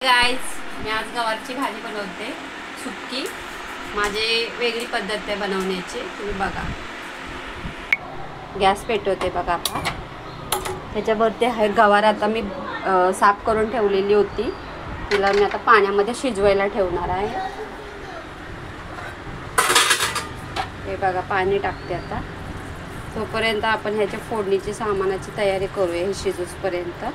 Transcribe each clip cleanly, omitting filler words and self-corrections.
Guys, मैं आज गवारची भाजी बनवते सुक्की। माझी वेगळी पद्धत आहे बनवण्याची, तुम्ही बघा। गॅस पेटवते बघा आता। त्याच्यावरती आहे गवार। आता मी साफ करून ठेवलेली होती, तिला मी आता पाण्यामध्ये शिजवायला ठेवणार आहे। हे बघा पाणी टाकते आता। तोपर्यंत आपण ह्याच्या फोडणीची सामानाची तयारी करूया हे शिजूसपर्यंत।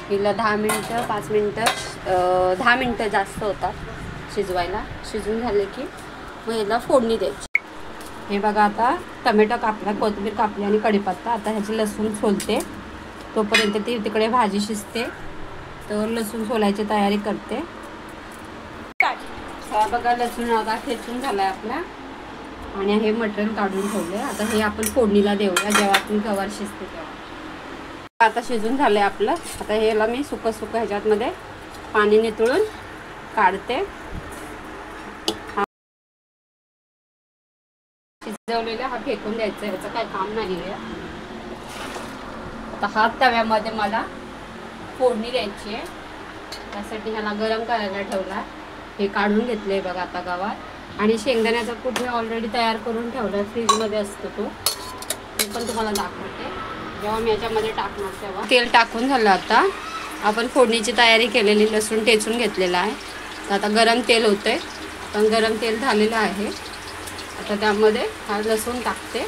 हिला 10 मिनिटं 5 मिनिटं 10 मिनिटं जास्त होतात शिजवायला। शिजून झाले की मग याला फोडणी द्यायची। हे बघा आता टोमॅटो कापला, कोथिंबीर कापली आणि कढीपत्ता। आता ह्याची लसूण सोलते, तोपर्यंत ती तिकडे भाजी शिजते, तर लसूण सोलायची तयारी करते। हा बघा लसूण आता ठेचून झालाय आपला आणि हे मटण काढून ठेवले। आता हे आपण फोडणीला देऊया जेव्हा आपण गवार शिजते तेव्हा। आता शिजून झाले आपलं। आता ह्याला मी सुकं ह्याच्यामध्ये पाणी नितळून काढते। शिजवलेला हा फेकून द्यायचा, याचं काय काम नाही आहे। आता हा तव्यामध्ये मला फोडणी द्यायची आहे, त्यासाठी ह्याला गरम करायला ठेवला। हे काढून घेतले बघा आता गवार। आणि शेंगदाण्याचा कूट मी ऑलरेडी तयार करून ठेवला, फ्रीजमध्ये असतो तो, मी पण तुम्हाला दाखवते जेव्हा मी याच्यामध्ये टाकणार तेव्हा। तेल टाकून झालं आता आपण फोडणीची तयारी केलेली, लसूण ठेचून घेतलेला आहे। आता गरम तेल होतंय, पण गरम तेल झालेलं आहे। आता त्यामध्ये हा लसूण टाकते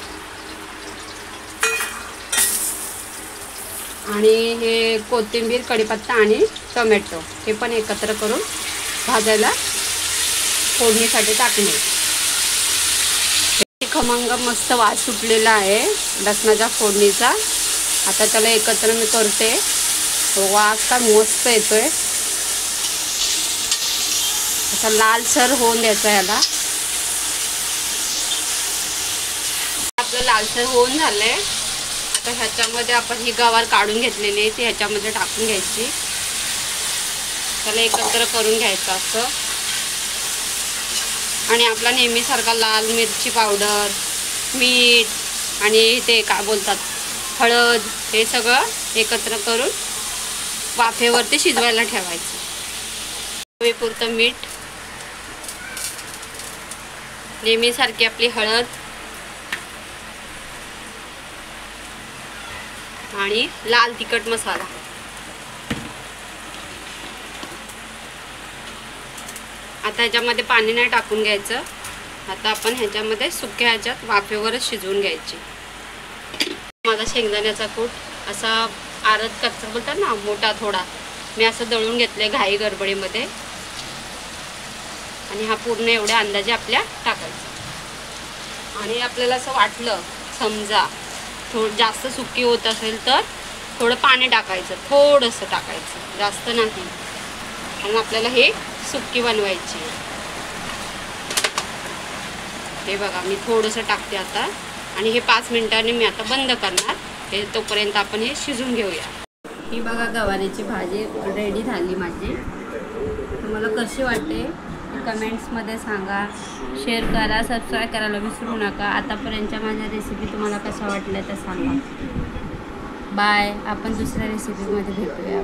आणि हे कोथिंबीर कढीपत्ता आणि टोमॅटो हे पण एकत्र करून भाजायला फोडणीसाठी टाकणे। खमंग मस्त वास सुटलेला आहे लसणाच्या फोडणीचा। आता त्याला एकत्र मी करते, वास काय मस्त येतोय। असा लालसर होऊन द्यायचा याला। आपलं लालसर होऊन झालंय। आता ह्याच्यामध्ये आपण ही गवार काढून घेतलेली आहे ती ह्याच्यामध्ये टाकून घ्यायची, त्याला एकत्र करून घ्यायचं असं। आणि आपला नेहमीसारखा लाल मिरची पावडर, मीठ आणि ते काय बोलतात हळद, हे सगळं एकत्र करून वाफेवरती शिजवायला ठेवायचं। चवीपुरतं मीठ, नेहमीसारखी आपली हळद आणि लाल तिखट मसाला। आता ह्याच्यामध्ये पाणी नाही टाकून घ्यायचं। आता आपण ह्याच्यामध्ये सुक्या ह्याच्यात वाफेवरच शिजवून घ्यायची। माझा शेंगदाण्याचा कूट असा आरत कच्चा बोलतात ना, मोठा थोडा, मी असं दळून घेतले घाई गडबडीमध्ये। आणि हा पूर्ण एवढ्या अंदाजे आपल्या टाकायचा। आणि आपल्याला असं वाटलं समजा थोडं जास्त सुकी होत असेल तर थोडं पाणी टाकायचं, थोडंसं टाकायचं, जास्त नाही। आणि आपल्याला हे सुक्की बनवायची। हे बघा मी थोडंसं टाकते आता आणि हे 5 मिनिटांनी मी आता बंद करणार। हे तोपर्यंत आपण हे शिजून घेऊया। ही बघा गवारीची भाजी रेडी झाली माझी। तुम्हाला कशी वाटते कमेंट्समध्ये सांगा, शेअर करा, सबस्क्राईब करायला विसरू नका। आतापर्यंतच्या माझ्या रेसिपी तुम्हाला कशा वाटल्या ते सांगा। बाय, आपण दुसऱ्या रेसिपीमध्ये भेटूया।